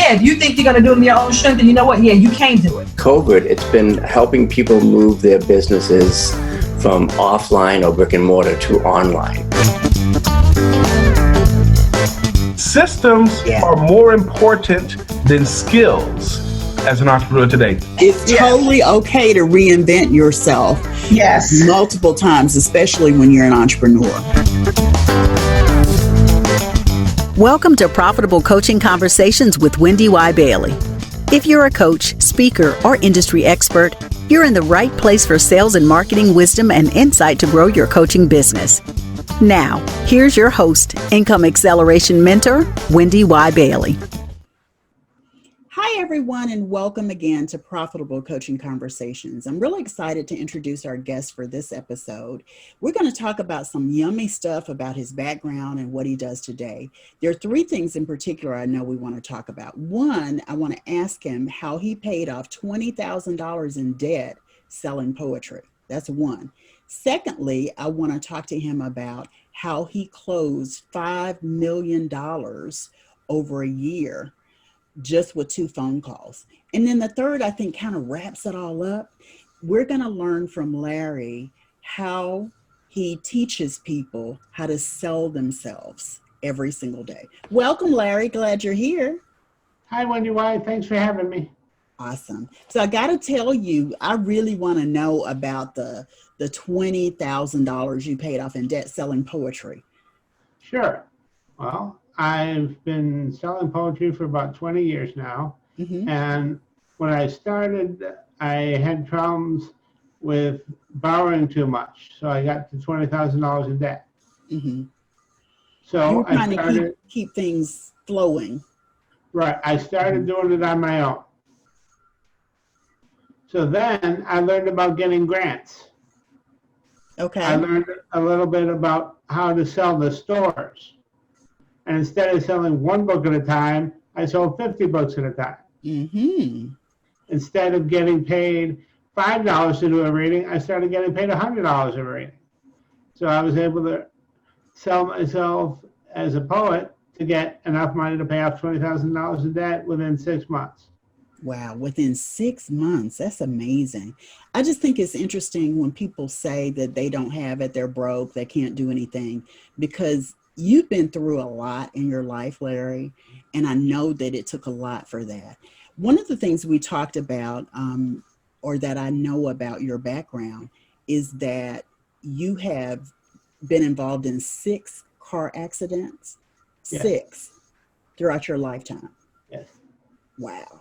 yeah, if you think you're going to do it in your own strength, then you know what? Yeah, you can do it. COVID, it's been helping people move their businesses from offline or brick and mortar to online. Systems are more important than skills as an entrepreneur today. It's totally okay to reinvent yourself multiple times, especially when you're an entrepreneur. Welcome to Profitable Coaching Conversations with Wendy Y. Bailey. If you're a coach, speaker, or industry expert, you're in the right place for sales and marketing wisdom and insight to grow your coaching business. Now, here's your host, Income Acceleration Mentor, Wendy Y. Bailey. Hi, everyone, and welcome again to Profitable Coaching Conversations. I'm really excited to introduce our guest for this episode. We're going to talk about some yummy stuff about his background and what he does today. There are three things in particular I know we want to talk about. One, I want to ask him how he paid off $20,000 in debt selling poetry. That's one. Secondly, I want to talk to him about how he closed $5 million over a year just with 2 phone calls. And then the third, I think, kind of wraps it all up. We're going to learn from Larry how he teaches people how to sell themselves every single day. Welcome, Larry. Glad you're here. Hi, Wendy Y. Thanks for having me. Awesome. So I got to tell you, I really want to know about the $20,000 you paid off in debt selling poetry. Sure. Well, I've been selling poetry for about 20 years now. Mm-hmm. And when I started, I had problems with borrowing too much. So I got to $20,000 in debt. Mm-hmm. So you were trying I started to keep things flowing. Right. I started doing it on my own. So then I learned about getting grants. Okay. I learned a little bit about how to sell the stores. And instead of selling 1 book at a time, I sold 50 books at a time. Mm-hmm. Instead of getting paid $5 to do a reading, I started getting paid $100 a reading. So I was able to sell myself as a poet to get enough money to pay off $20,000 in debt within 6 months. Wow, within 6 months. That's amazing. I just think it's interesting when people say that they don't have it, they're broke, they can't do anything, because you've been through a lot in your life, Larry, and I know that it took a lot for that. One of the things we talked about, or that I know about your background, is that you have been involved in 6 car accidents, yes. 6 throughout your lifetime. Yes. Wow,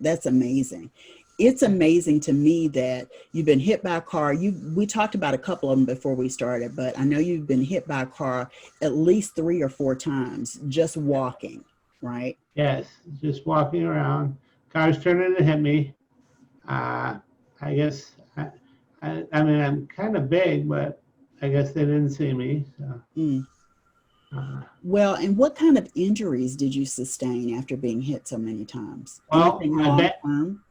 that's amazing. It's amazing to me that you've been hit by a car. We talked about a couple of them before we started, but I know you've been hit by a car at least 3 or 4 times just walking, right? Yes, just walking around. Cars turning to hit me. I guess, I mean, I'm kind of big, but I guess they didn't see me. So. Well, and what kind of injuries did you sustain after being hit so many times? Well, anything long-term?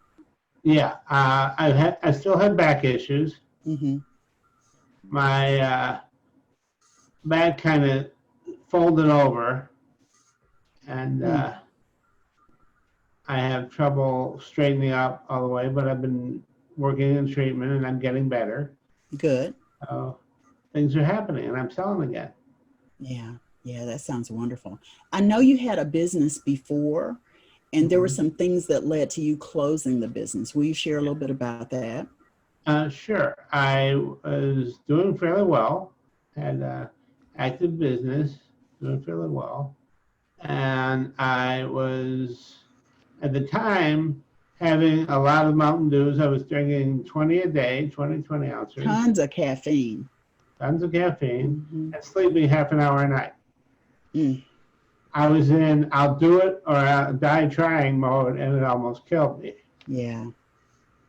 Yeah, I still had back issues. Mm-hmm. My back kind of folded over, and I have trouble straightening up all the way, but I've been working in treatment and I'm getting better. Good. So things are happening and I'm selling again. Yeah, that sounds wonderful. I know you had a business before, and there were some things that led to you closing the business. Will you share a little bit about that? Sure. I was doing fairly well, had an active business, doing fairly well. And I was, at the time, having a lot of Mountain Dews. I was drinking 20 a day, 20 ounces. Tons of caffeine. And sleeping half an hour a night. I was in I'll do it or I'll die trying mode, and it almost killed me. Yeah.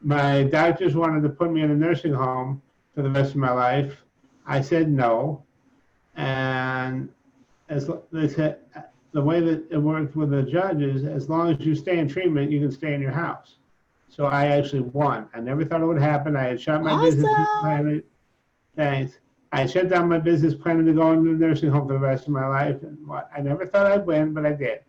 My doctors wanted to put me in a nursing home for the rest of my life. I said no. And as they said, the way that it worked with the judges, as long as you stay in treatment, you can stay in your house. So I actually won. I never thought it would happen. I had shut my business plan. Thanks. I shut down my business planning to go into a nursing home for the rest of my life. And I never thought I'd win, but I did.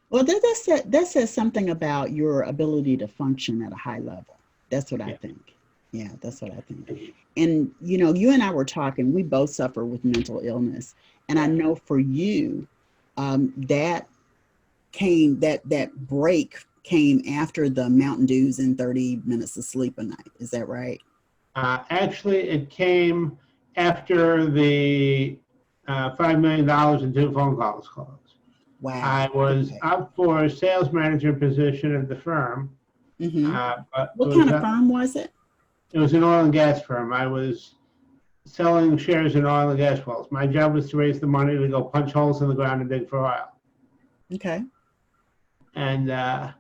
Well, that says something about your ability to function at a high level. That's what I think. Yeah, that's what I think. And, you know, you and I were talking, we both suffer with mental illness. And I know for you, that break came after the Mountain Dews and 30 minutes of sleep a night. Is that right? Actually, it came after the $5 million in 2 phone calls closed. Wow. I was up for a sales manager position at the firm. But what kind of firm was it? It was an oil and gas firm. I was selling shares in oil and gas wells. My job was to raise the money to go punch holes in the ground and dig for oil. Okay. And I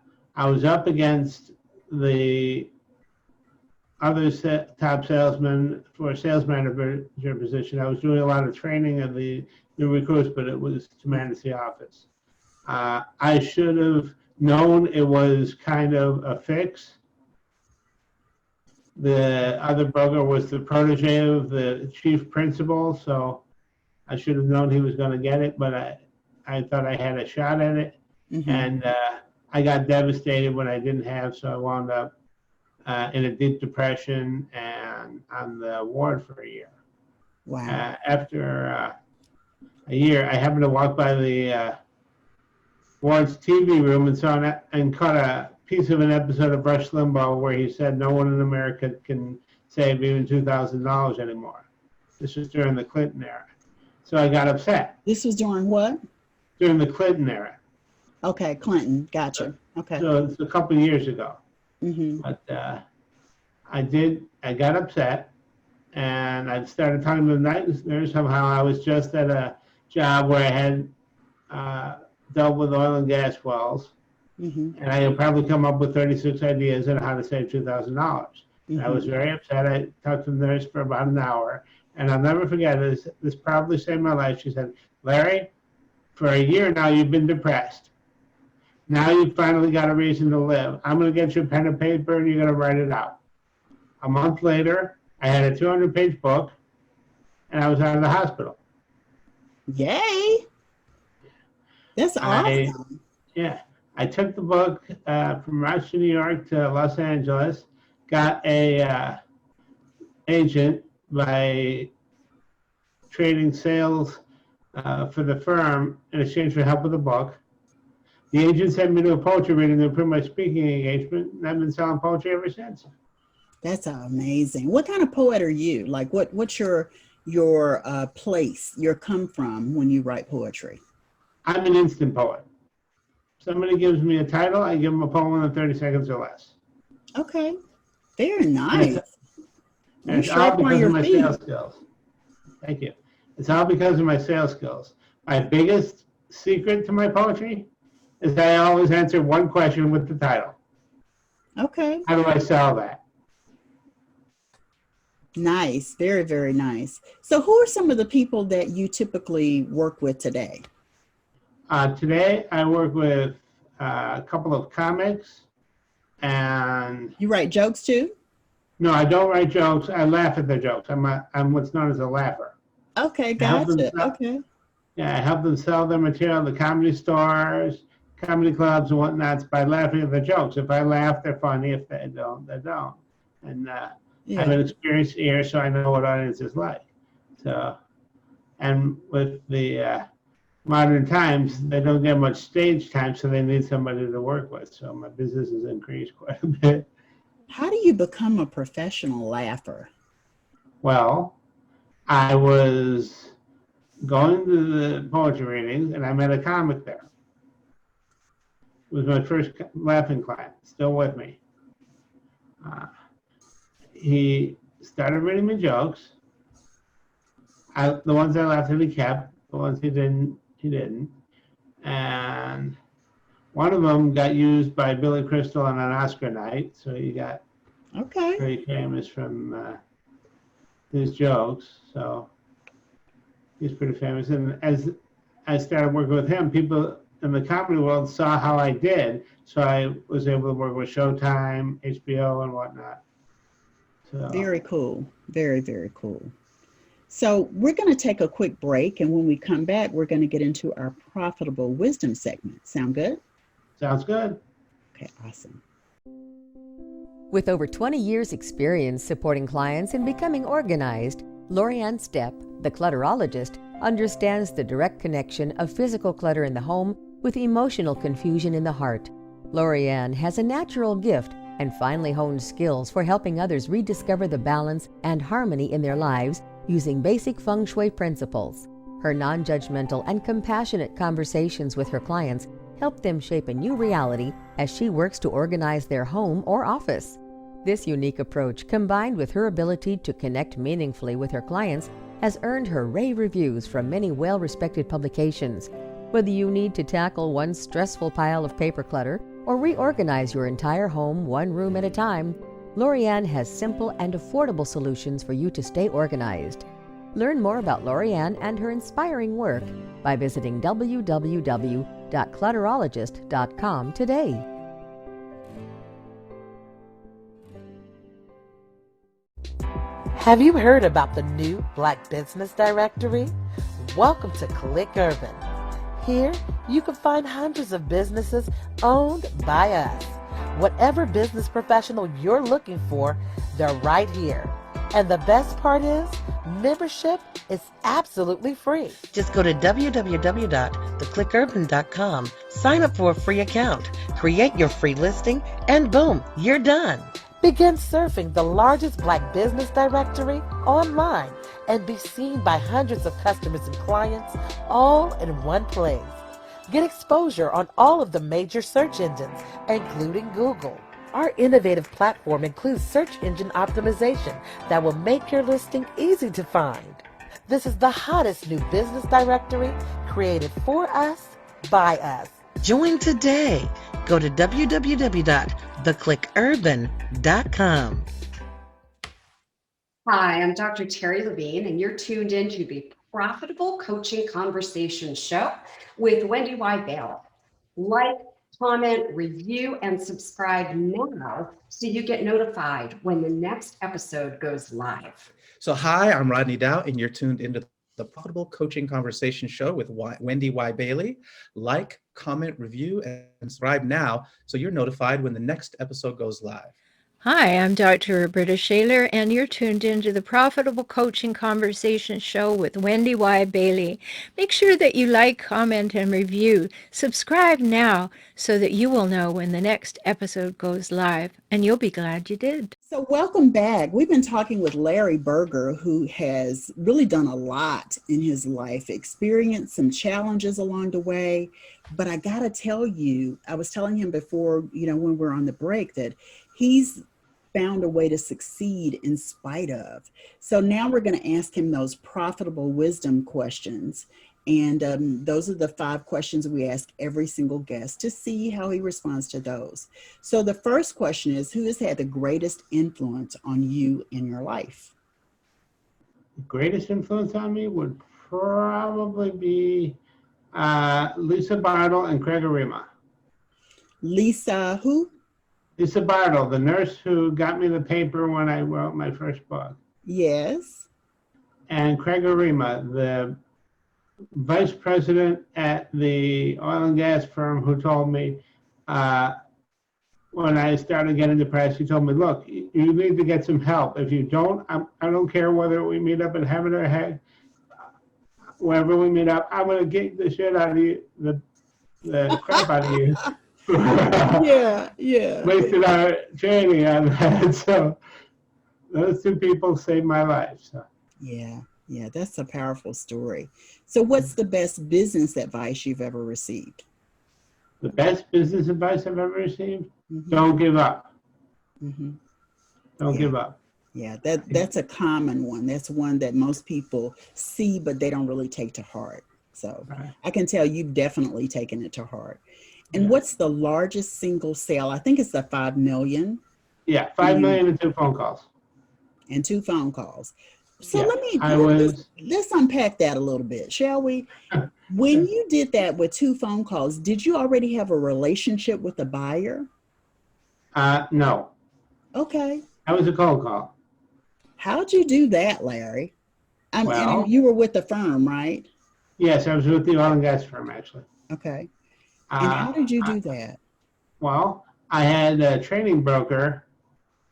was up against the other top salesman for a sales manager position. I was doing a lot of training of the new recruits, but it was to manage the office. I should have known it was kind of a fix. The other Berger was the protege of the chief principal, so I should have known he was going to get it, but I thought I had a shot at it. And I got devastated when I didn't have, so I wound up in a deep depression and on the ward for a year. Wow. After a year, I happened to walk by the ward's TV room and caught a piece of an episode of Rush Limbaugh where he said no one in America can save even $2,000 anymore. This was during the Clinton era. So I got upset. This was during what? During the Clinton era. Okay, Clinton. Gotcha. Okay. So it's a couple of years ago. But I got upset, and I started talking to the night nurse. Somehow I was just at a job where I had dealt with oil and gas wells, and I had probably come up with 36 ideas on how to save $2,000. I was very upset. I talked to the nurse for about an hour, and I'll never forget this. This probably saved my life. She said, "Larry, for a year now you've been depressed. Now you've finally got a reason to live. I'm going to get you a pen and paper and you're going to write it out." A month later, I had a 200-page book and I was out of the hospital. Yay. That's awesome. I took the book from Rochester, New York to Los Angeles, got a agent by trading sales for the firm in exchange for help with the book. The agent sent me to a poetry reading to improve my speaking engagement, and I've been selling poetry ever since. That's amazing. What kind of poet are you? Like, what's your place, your come from when you write poetry? I'm an instant poet. Somebody gives me a title, I give them a poem in 30 seconds or less. Okay, very nice. And it's all because of my sales skills. Thank you. It's all because of my sales skills. My biggest secret to my poetry is that I always answer one question with the title. Okay. How do I sell that? Nice. Very, very nice. So who are some of the people that you typically work with today? Today, I work with a couple of comics and... You write jokes too? No, I don't write jokes. I laugh at their jokes. I'm what's known as a laugher. Okay, gotcha. Okay. Yeah, I help them sell their material at the comedy stores, comedy clubs and whatnot by laughing at the jokes. If I laugh, they're funny. If they don't, they don't. And I have an experienced ear, so I know what audience is like. So, and with the modern times, they don't get much stage time, so they need somebody to work with. So my business has increased quite a bit. How do you become a professional laugher? Well, I was going to the poetry readings, and I met a comic there. It was my first laughing client, still with me. He started reading me jokes. The ones I laughed at, he kept. The ones he didn't, he didn't. And one of them got used by Billy Crystal on an Oscar night, so he got very famous from his jokes. So he's pretty famous. And as I started working with him, people in the comedy world saw how I did, so I was able to work with Showtime, HBO, and whatnot. So. Very cool. Very, very cool. So we're going to take a quick break, and when we come back, we're going to get into our profitable wisdom segment. Sound good? Sounds good. Okay, awesome. With over 20 years' experience supporting clients in becoming organized, Lorianne Stepp, the clutterologist, understands the direct connection of physical clutter in the home with emotional confusion in the heart. Lorianne has a natural gift and finely honed skills for helping others rediscover the balance and harmony in their lives using basic feng shui principles. Her non-judgmental and compassionate conversations with her clients help them shape a new reality as she works to organize their home or office. This unique approach, combined with her ability to connect meaningfully with her clients, has earned her rave reviews from many well-respected publications. Whether you need to tackle one stressful pile of paper clutter or reorganize your entire home one room at a time, Lorianne has simple and affordable solutions for you to stay organized. Learn more about Lorianne and her inspiring work by visiting www.clutterologist.com today. Have you heard about the new Black Business Directory? Welcome to Click Urban. Here, you can find hundreds of businesses owned by us. Whatever business professional you're looking for, they're right here. And the best part is, membership is absolutely free. Just go to www.theclickurban.com, sign up for a free account, create your free listing, and boom, you're done. Begin surfing the largest Black business directory online and be seen by hundreds of customers and clients all in one place. Get exposure on all of the major search engines, including Google. Our innovative platform includes search engine optimization that will make your listing easy to find. This is the hottest new business directory created for us, by us. Join today. Go to www.theclickurban.com. Hi, I'm Dr. Terry Levine, and you're tuned into the Profitable Coaching Conversation Show with Wendy Y. Bale. Like, comment, review, and subscribe now so you get notified when the next episode goes live. So hi, I'm Rodney Dow, and you're tuned into the Profitable Coaching Conversation Show with Wendy Y. Bailey. Like, comment, review, and subscribe now so you're notified when the next episode goes live. Hi, I'm Dr. Roberta Shaler, and you're tuned into the Profitable Coaching Conversation Show with Wendy Y. Bailey. Make sure that you like, comment, and review. Subscribe now so that you will know when the next episode goes live, and you'll be glad you did. So welcome back. We've been talking with Larry Berger, who has really done a lot in his life, experienced some challenges along the way. But I got to tell you, I was telling him before, when we're on the break, that he's found a way to succeed in spite of. So now we're going to ask him those profitable wisdom questions. And those are the 5 questions we ask every single guest to see how he responds to those. So the first question is, who has had the greatest influence on you in your life? The greatest influence on me would probably be Lisa Bartle and Craig Arima. Lisa who? Lisa Bartle, the nurse who got me the paper when I wrote my first book. Yes. And Craig Arima, the vice president at the oil and gas firm, who told me when I started getting depressed, he told me, look, you need to get some help. If you don't, I don't care whether we meet up in heaven or heck, wherever we meet up, I'm going to get the shit out of you, the crap out of you. Yeah. Wasted our training on that. So those 2 people saved my life. So. Yeah, that's a powerful story. So what's the best business advice you've ever received? The best business advice I've ever received? Mm-hmm. Don't give up. Mm-hmm. Don't give up. Yeah, that's a common one. That's one that most people see, but they don't really take to heart. So right. I can tell you've definitely taken it to heart. And what's the largest single sale? I think it's the 5 million. Yeah, 5 million and 2 phone calls. And 2 phone calls. So yeah, let's unpack that a little bit, shall we? When you did that with 2 phone calls, did you already have a relationship with the buyer? No. Okay. That was a cold call. How'd you do that, Larry? And you were with the firm, right? Yes, I was with the oil and gas firm, actually. Okay. And how did you do that? Well, I had a training broker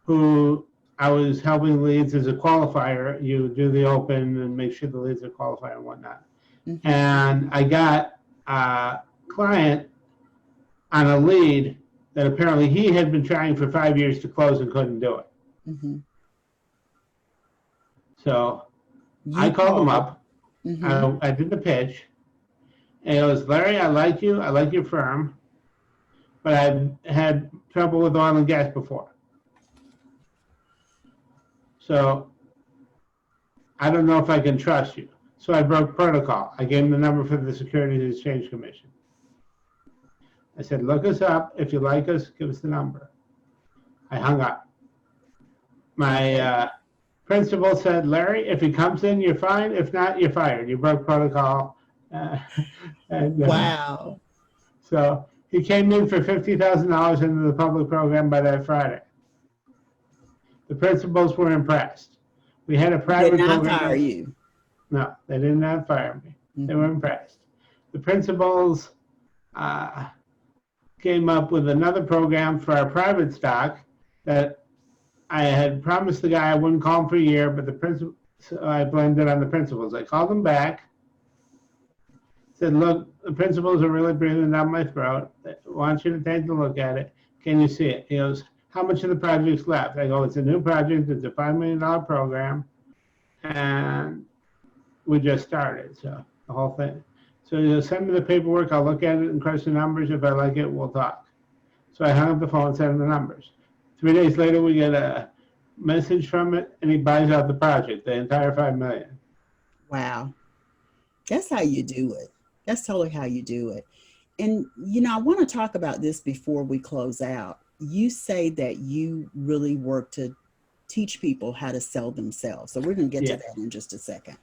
who I was helping leads as a qualifier. You do the open and make sure the leads are qualified and whatnot. Mm-hmm. And I got a client on a lead that apparently he had been trying for 5 years to close and couldn't do it. Mm-hmm. So I called him up. Mm-hmm. I did the pitch. And it was, Larry, I like you. I like your firm. But I've had trouble with oil and gas before. So I don't know if I can trust you. So I broke protocol. I gave him the number for the Securities and Exchange Commission. I said, look us up. If you like us, give us the number. I hung up. My principal said, Larry, if he comes in, you're fine. If not, you're fired. You broke protocol. Wow. So he came in for $50,000 into the public program by that Friday. The principals were impressed. We had a private program. Did not fire you? No, they did not fire me. Mm-hmm. They were impressed. The principals came up with another program for our private stock that I had promised the guy I wouldn't call him for a year, but the principal, so I blamed it on the principals. I called them back, said, look, the principals are really breathing down my throat. I want you to take a look at it. Can you see it? He goes, how much of the project's left? I go, it's a new project. It's a $5 million program. And we just started, so the whole thing. So he'll send me the paperwork. I'll look at it and crush the numbers. If I like it, we'll talk. So I hung up the phone and sent him the numbers. 3 days later, we get a message from it, and he buys out the project, the entire $5 million. Wow. That's how you do it. That's totally how you do it. And, you know, I want to talk about this before we close out. You say that you really work to teach people how to sell themselves. So we're going to get to that in just a second.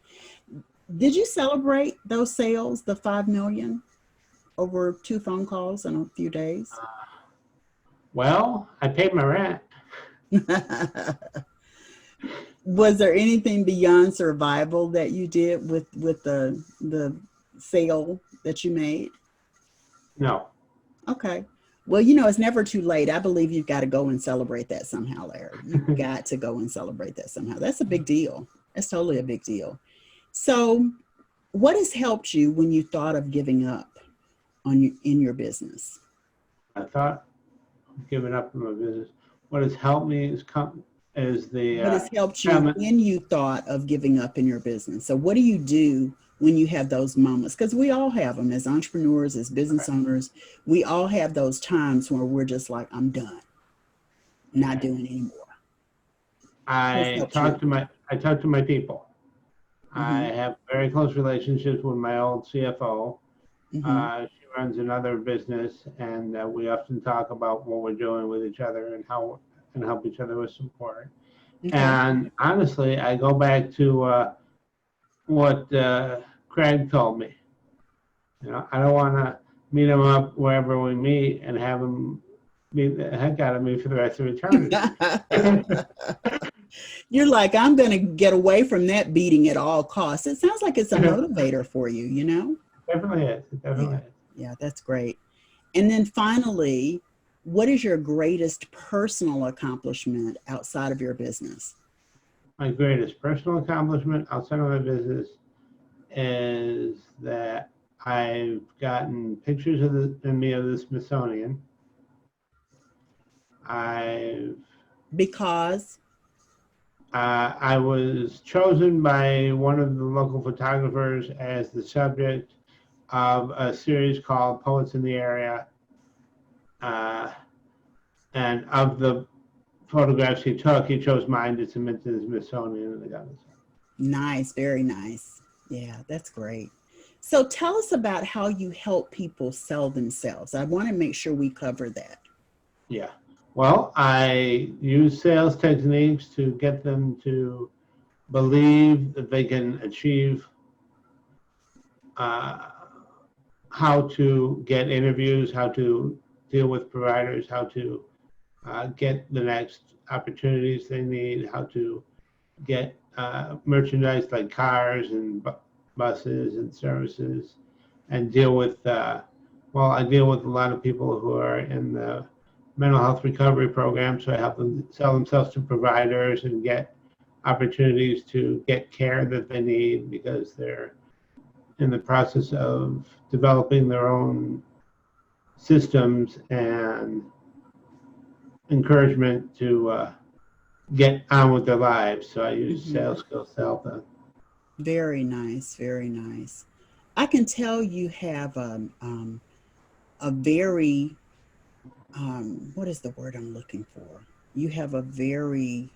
Did you celebrate those sales, the $5 million, over 2 phone calls in a few days? Well, I paid my rent. Was there anything beyond survival that you did with the sale that you made? No. Okay. Well, you know, it's never too late. I believe you've got to go and celebrate that somehow, Larry. You've got to go and celebrate that somehow. That's a big deal. That's totally a big deal. So what has helped you when you thought of giving up in your business? I thought of giving up in my business. What has helped me is what has helped you when you thought of giving up in your business? So what do you do when you have those moments? Because we all have them as entrepreneurs, as business owners. We all have those times where we're just like, I'm done, not doing anymore. I talk to my people. Mm-hmm. I have very close relationships with my old CFO. Mm-hmm. She runs another business, and we often talk about what we're doing with each other and how we can help each other with support. Okay. And honestly, I go back to what Craig told me. You know, I don't want to meet him up wherever we meet and have him beat the heck out of me for the rest of eternity. You're like, I'm going to get away from that beating at all costs. It sounds like it's a motivator for you, you know? Definitely is. It definitely is. Yeah, that's great. And then finally, what is your greatest personal accomplishment outside of your business? My greatest personal accomplishment outside of my business is that I've gotten pictures of the Smithsonian. Because I was chosen by one of the local photographers as the subject of a series called Poets in the Area. And of the photographs he took, he chose mine to submit to the Smithsonian. And they got this. Nice, very nice. Yeah, that's great. So tell us about how you help people sell themselves. I want to make sure we cover that. Yeah. Well, I use sales techniques to get them to believe that they can achieve how to get interviews, how to deal with providers, how to get the next opportunities they need, how to get merchandise like cars and buses and services, and deal with, I deal with a lot of people who are in the mental health recovery programs, so I help them sell themselves to providers and get opportunities to get care that they need because they're in the process of developing their own systems and encouragement to get on with their lives. So I use sales skills to help them. Very nice, very nice. I can tell you have a very, what is the word I'm looking for? You have a very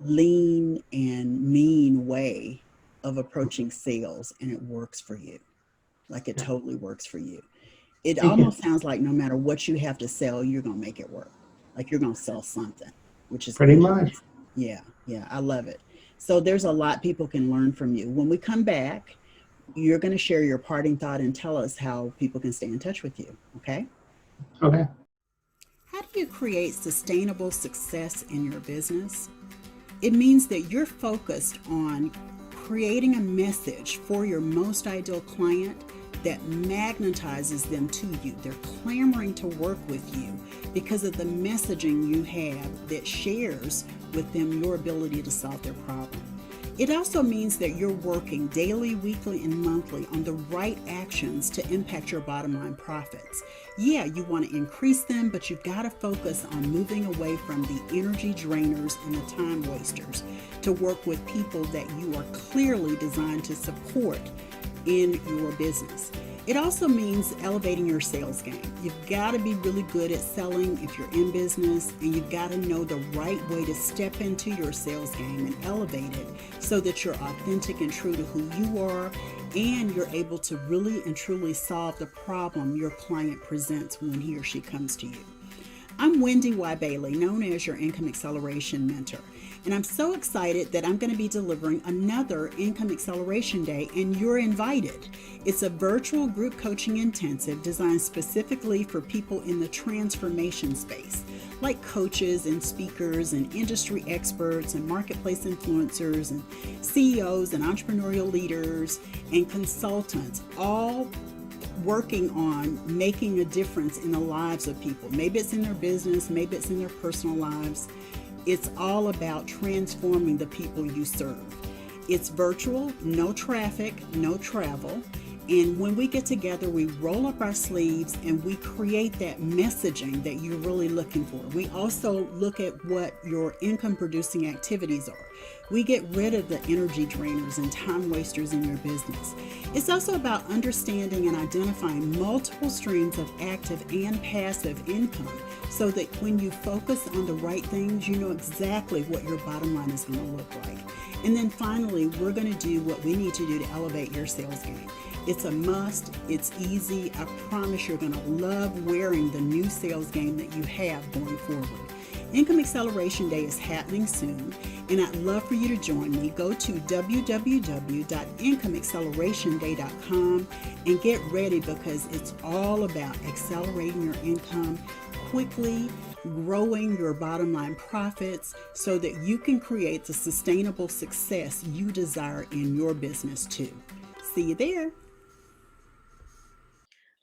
lean and mean way of approaching sales, and it works for you. Like it totally works for you. It almost sounds like no matter what you have to sell, you're going to make it work. Like you're going to sell something, which is pretty much. Yeah, I love it. So there's a lot people can learn from you. When we come back, you're going to share your parting thought and tell us how people can stay in touch with you. Okay? Okay. How do you create sustainable success in your business? It means that you're focused on creating a message for your most ideal client that magnetizes them to you. They're clamoring to work with you because of the messaging you have that shares with them your ability to solve their problem. It also means that you're working daily, weekly, and monthly on the right actions to impact your bottom line profits. Yeah, you want to increase them, but you've got to focus on moving away from the energy drainers and the time wasters to work with people that you are clearly designed to support in your business. It also means elevating your sales game. You've got to be really good at selling if you're in business, and you've got to know the right way to step into your sales game and elevate it so that you're authentic and true to who you are, and you're able to really and truly solve the problem your client presents when he or she comes to you. I'm Wendy Y. Bailey, known as your Income Acceleration Mentor. And I'm so excited that I'm going to be delivering another Income Acceleration Day, and you're invited. It's a virtual group coaching intensive designed specifically for people in the transformation space, like coaches and speakers and industry experts and marketplace influencers and CEOs and entrepreneurial leaders and consultants, all working on making a difference in the lives of people. Maybe it's in their business, maybe it's in their personal lives. It's all about transforming the people you serve. It's virtual, no traffic, no travel. And when we get together, we roll up our sleeves and we create that messaging that you're really looking for. We also look at what your income producing activities are. We get rid of the energy drainers and time wasters in your business. It's also about understanding and identifying multiple streams of active and passive income so that when you focus on the right things, you know exactly what your bottom line is going to look like. And then finally, we're going to do what we need to do to elevate your sales game. It's a must. It's easy. I promise you're going to love wearing the new sales game that you have going forward. Income Acceleration Day is happening soon, and I'd love for you to join me. Go to www.incomeaccelerationday.com and get ready, because it's all about accelerating your income quickly, growing your bottom line profits so that you can create the sustainable success you desire in your business too. See you there.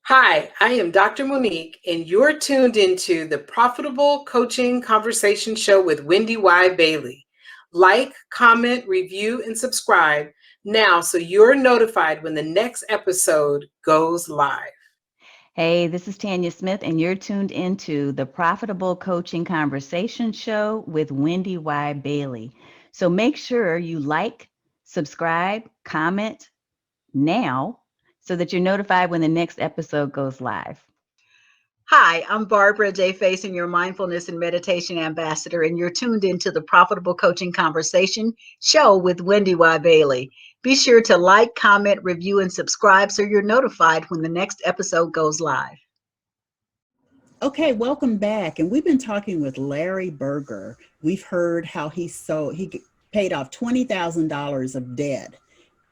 Hi, I am Dr. Monique, and you're tuned into the Profitable Coaching Conversation Show with Wendy Y. Bailey. Like, comment, review, and subscribe now so you're notified when the next episode goes live. Hey, this is Tanya Smith, and you're tuned into the Profitable Coaching Conversation Show with Wendy Y. Bailey. So make sure you like, subscribe, comment now so that you're notified when the next episode goes live. Hi, I'm Barbara J. Faison, your mindfulness and meditation ambassador, and you're tuned into the Profitable Coaching Conversation Show with Wendy Y. Bailey. Be sure to like, comment, review, and subscribe so you're notified when the next episode goes live. Okay, welcome back. And we've been talking with Larry Berger. We've heard how he paid off $20,000 of debt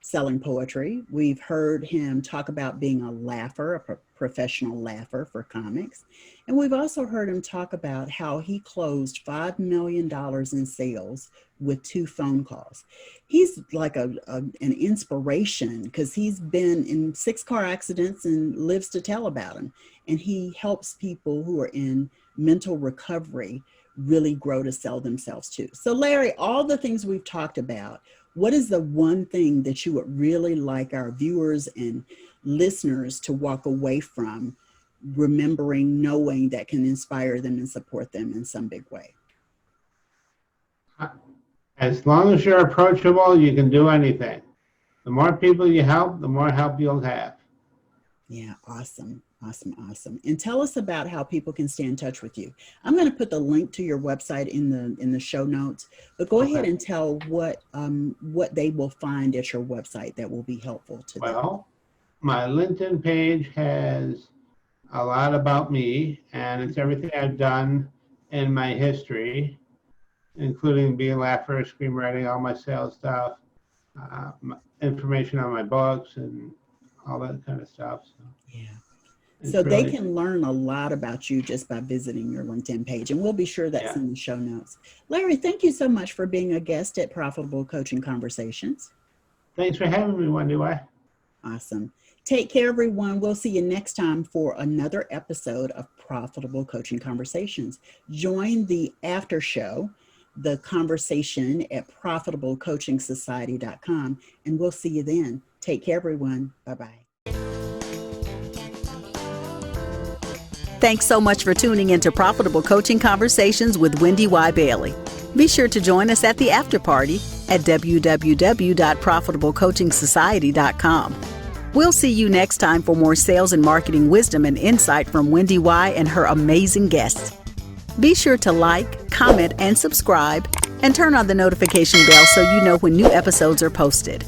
selling poetry. We've heard him talk about being a laugher, a professional laugher for comics. And we've also heard him talk about how he closed $5 million in sales with 2 phone calls. He's like an inspiration because he's been in 6 car accidents and lives to tell about them. And he helps people who are in mental recovery really grow to sell themselves too. So Larry, all the things we've talked about, what is the one thing that you would really like our viewers and listeners to walk away from, remembering, knowing that can inspire them and support them in some big way? As long as you're approachable, you can do anything. The more people you help, the more help you'll have. Yeah, awesome. And tell us about how people can stay in touch with you. I'm going to put the link to your website in the show notes, but go ahead and tell what they will find at your website that will be helpful to them. Well, my LinkedIn page has a lot about me, and it's everything I've done in my history, including being a laugher, screenwriting, all my sales stuff, information on my books, and all that kind of stuff. So. Yeah. So they can learn a lot about you just by visiting your LinkedIn page, and we'll be sure that's in the show notes. Larry, thank you so much for being a guest at Profitable Coaching Conversations. Thanks for having me, Wendy. Awesome. Take care, everyone. We'll see you next time for another episode of Profitable Coaching Conversations. Join the after show, the conversation, at profitablecoachingsociety.com, and we'll see you then. Take care, everyone. Bye-bye. Thanks so much for tuning into Profitable Coaching Conversations with Wendy Y. Bailey. Be sure to join us at the after party at www.profitablecoachingsociety.com. We'll see you next time for more sales and marketing wisdom and insight from Wendy Y. and her amazing guests. Be sure to like, comment, and subscribe, and turn on the notification bell so you know when new episodes are posted.